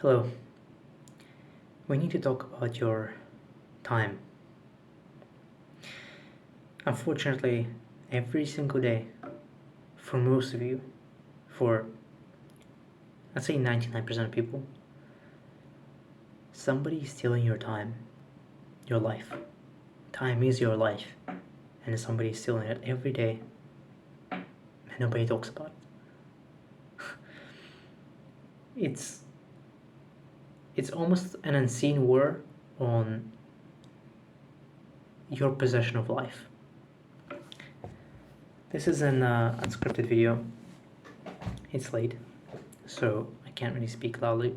Hello. We need to talk about your time. Unfortunately, every single day, for most of you, for I'd say 99% of people, somebody is stealing your time, your life. Time is your life, and somebody is stealing it every day, and nobody talks about it. It's almost an unseen war on your possession of life. This is an unscripted video. It's late, so I can't really speak loudly.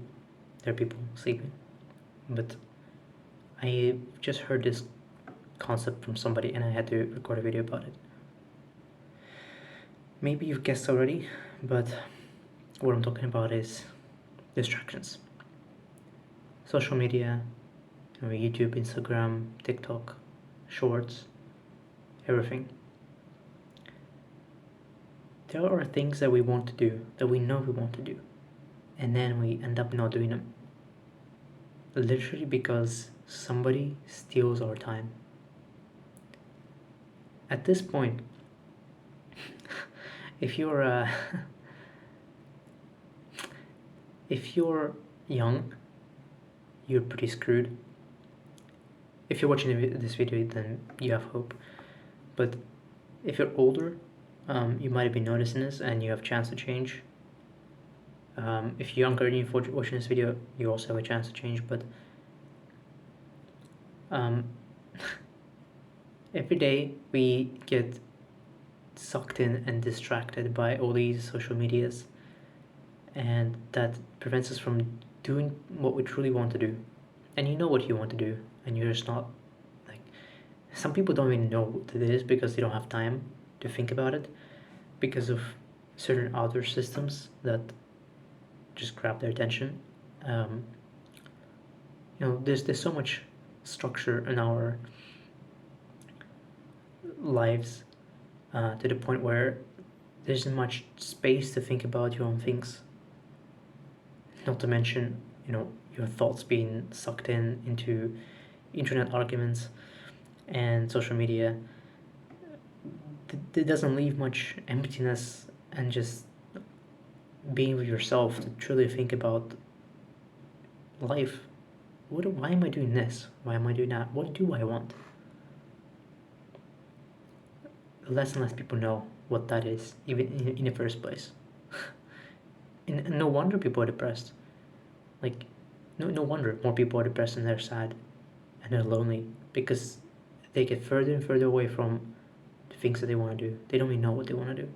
There are people sleeping. But I just heard this concept from somebody and I had to record a video about it. Maybe you've guessed already, but what I'm talking about is distractions. Social media, YouTube, Instagram, TikTok, Shorts, everything. There are things that we want to do, that we know we want to do, and then we end up not doing them. Literally because somebody steals our time. At this point, if you're if you're young, you're pretty screwed. If you're watching this video, then you have hope. But if you're older, you might have been noticing this and you have a chance to change. If you're younger and you're watching this video, you also have a chance to change. But every day we get sucked in and distracted by all these social medias, and that prevents us from doing what we truly want to do. And you know what you want to do, and you're just not, like, some people don't even know what it is because they don't have time to think about it because of certain other systems that just grab their attention. There's so much structure in our lives to the point where there isn't much space to think about your own things. Not to mention, your thoughts being sucked into internet arguments and social media. It doesn't leave much emptiness and just being with yourself to truly think about life. Why am I doing this? Why am I doing that? What do I want? Less and less people know what that is, even in the first place. And no wonder people are depressed. Like, no wonder more people are depressed and they're sad and they're lonely, because they get further and further away from the things that they want to do. They don't even know what they want to do.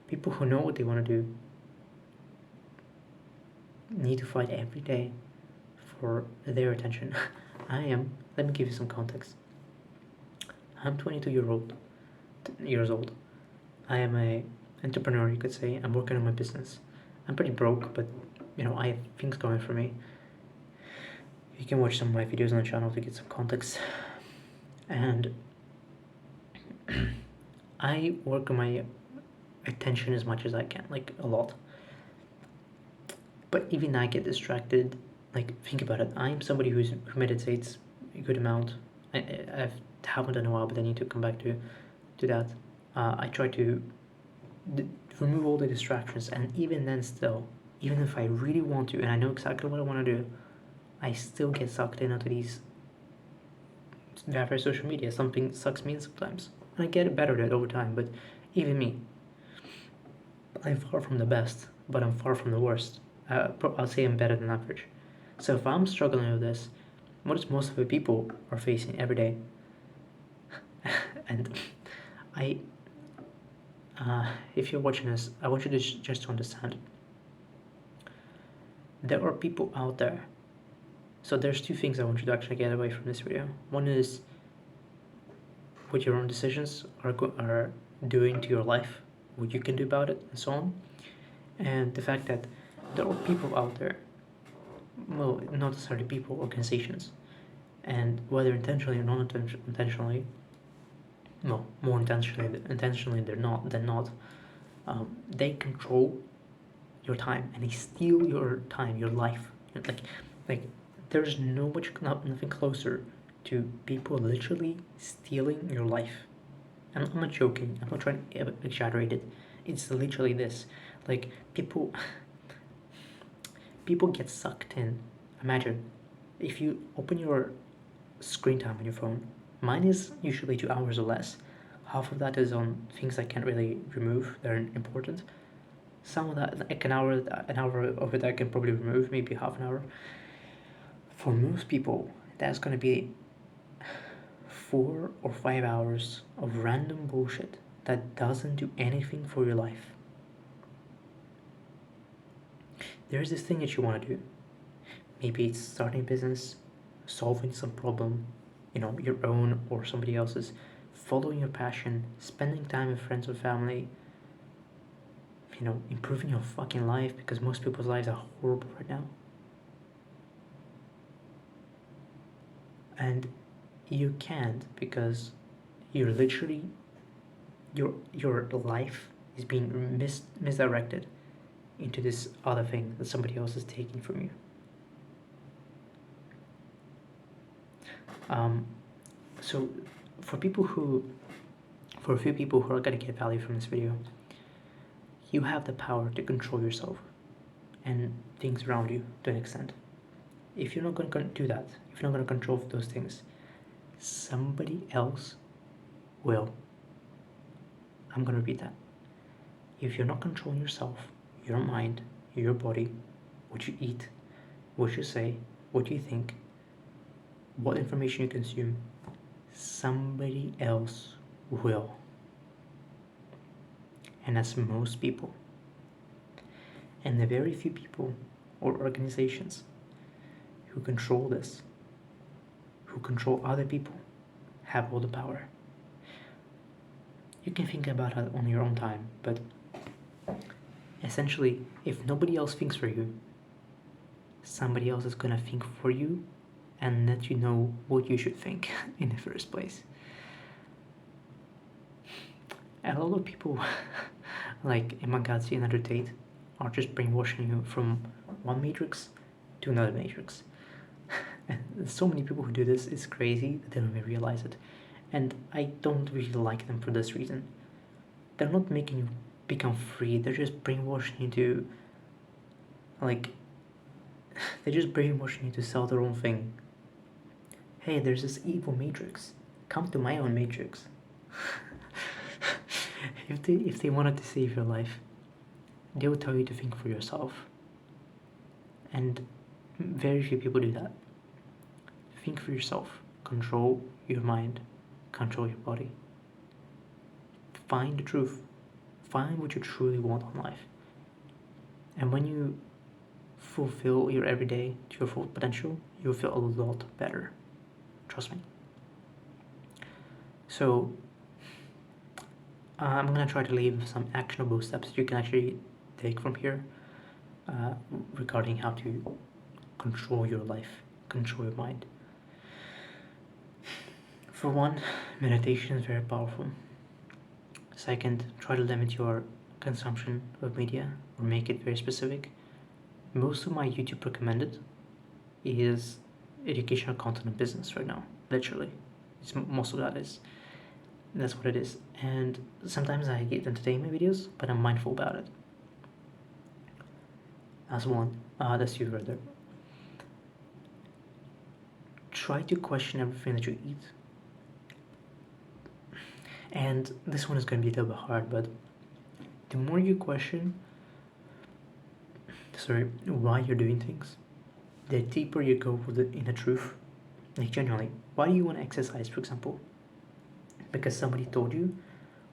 People who know what they want to do need to fight every day for their attention. Let me give you some context. I'm 22 years old. I am a entrepreneur, you could say. I'm working on my business. I'm pretty broke, but I have things going for me. You can watch some of my videos on the channel to get some context. And I work on my attention as much as I can, like a lot. But even I get distracted. Like, think about it. I'm somebody who meditates a good amount. I haven't done a while, but I need to come back to that. I try to remove all the distractions, and even then still, even if I really want to and I know exactly what I want to do, I still get sucked into these various social media. Something sucks me in sometimes, and I get better at it over time. But even me, I'm far from the best, but I'm far from the worst. I'll say I'm better than average. So if I'm struggling with this, what most of the people are facing every day, and if you're watching this, I want you to just to understand. There are people out there. So there's two things I want you to actually get away from this video. One is what your own decisions are doing to your life, what you can do about it, and so on. And the fact that there are people out there, well, not necessarily people, organizations, and whether intentionally or not intentionally, well, more intentionally than not, they control your time, and they steal your time, your life, Like there's nothing closer to people literally stealing your life. I'm not joking. I'm not trying to exaggerate it. It's literally this. Like people get sucked in. Imagine if you open your screen time on your phone. Mine is usually 2 hours or less. Half of that is on things I can't really remove that are important. Some of that, like an hour of it I can probably remove, maybe half an hour. For most people, that's gonna be 4 or 5 hours of random bullshit that doesn't do anything for your life. There's this thing that you want to do. Maybe it's starting a business, solving some problem, your own or somebody else's, following your passion, spending time with friends or family, improving your fucking life, because most people's lives are horrible right now. And you can't, because you're literally your life is being misdirected into this other thing that somebody else is taking from you. So for a few people who are gonna get value from this video, you have the power to control yourself and things around you to an extent. If you're not gonna do that, if you're not gonna control those things, somebody else will. I'm gonna repeat that. If you're not controlling yourself, your mind, your body, what you eat, what you say, what you think, what information you consume, somebody else will. And that's most people. And the very few people or organizations who control this, who control other people, have all the power. You can think about it on your own time, but essentially, if nobody else thinks for you, somebody else is gonna think for you and let you know what you should think in the first place. A lot of people, like Imagazi and Andrew Tate, are just brainwashing you from one matrix to another matrix. And so many people who do this, it's crazy that they don't even realize it. And I don't really like them for this reason. They're not making you become free, they're just brainwashing you to, they're just brainwashing you to sell their own thing. Hey, there's this evil matrix. Come to my own matrix. If they wanted to save your life, they would tell you to think for yourself. And very few people do that. Think for yourself. Control your mind. Control your body. Find the truth. Find what you truly want in life. And when you fulfill your everyday to your full potential, you'll feel a lot better. Trust me. So I'm gonna try to leave some actionable steps you can actually take from here regarding how to control your life, control your mind. For one, meditation is very powerful. Second, try to limit your consumption of media or make it very specific. Most of my YouTube recommended is educational content and business right now, literally. Most of that is. That's what it is. And sometimes I get entertainment videos, but I'm mindful about it. That's one. That's you rather. Try to question everything that you eat. And this one is going to be a little bit hard, but the more you question, why you're doing things, the deeper you go in the truth. Like genuinely, why do you want to exercise, for example? Because somebody told you,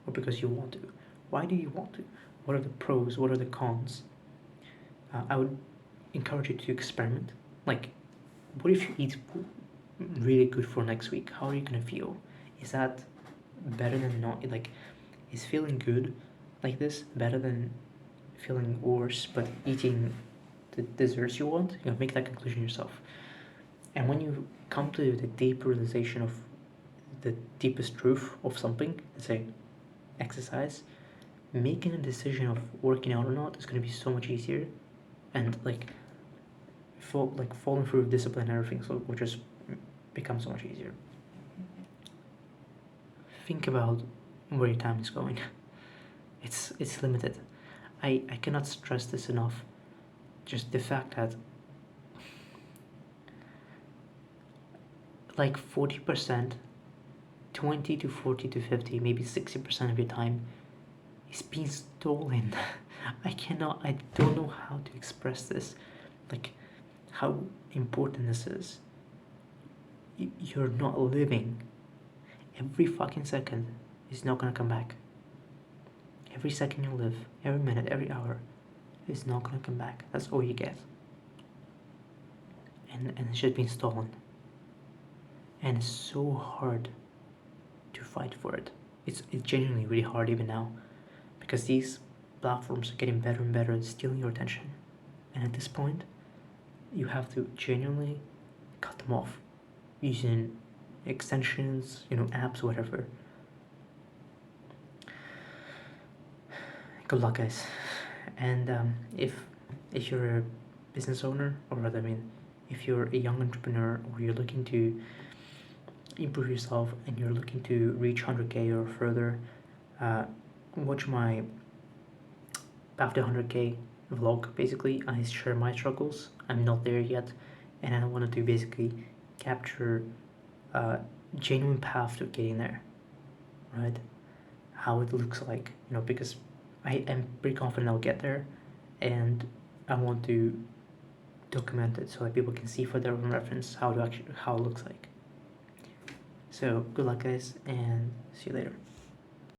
or because you want to? Why do you want to? What are the pros? What are the cons? I would encourage you to experiment. Like, what if you eat really good for next week? How are you gonna feel? Is that better than not? Like, is feeling good like this better than feeling worse but eating the desserts you want? Make that conclusion yourself. And when you come to the deep realization of the deepest truth of something, let's say exercise, making a decision of working out or not is going to be so much easier. And falling through discipline and everything, so it will just become so much easier. Think about where your time is going. It's limited. I cannot stress this enough. Just the fact that like 40%, 20 to 40 to 50, maybe 60% of your time is being stolen. I don't know how to express this, like how important this is. You're not living. Every fucking second is not gonna come back. Every second you live, every minute, every hour is not gonna come back. That's all you get. And it's just being stolen. And it's so hard to fight for it. It's genuinely really hard even now, because these platforms are getting better and better at stealing your attention. And at this point, you have to genuinely cut them off using extensions, apps, whatever. Good luck, guys. And if you're a business owner, or rather, if you're a young entrepreneur, or you're looking to improve yourself and you're looking to reach 100K or further, watch my Path to 100K vlog. Basically, I share my struggles. I'm not there yet, and I wanted to basically capture a genuine path to getting there, right? How it looks like, because I am pretty confident I'll get there, and I want to document it so that people can see for their own reference how it looks like. So good luck, guys, and see you later.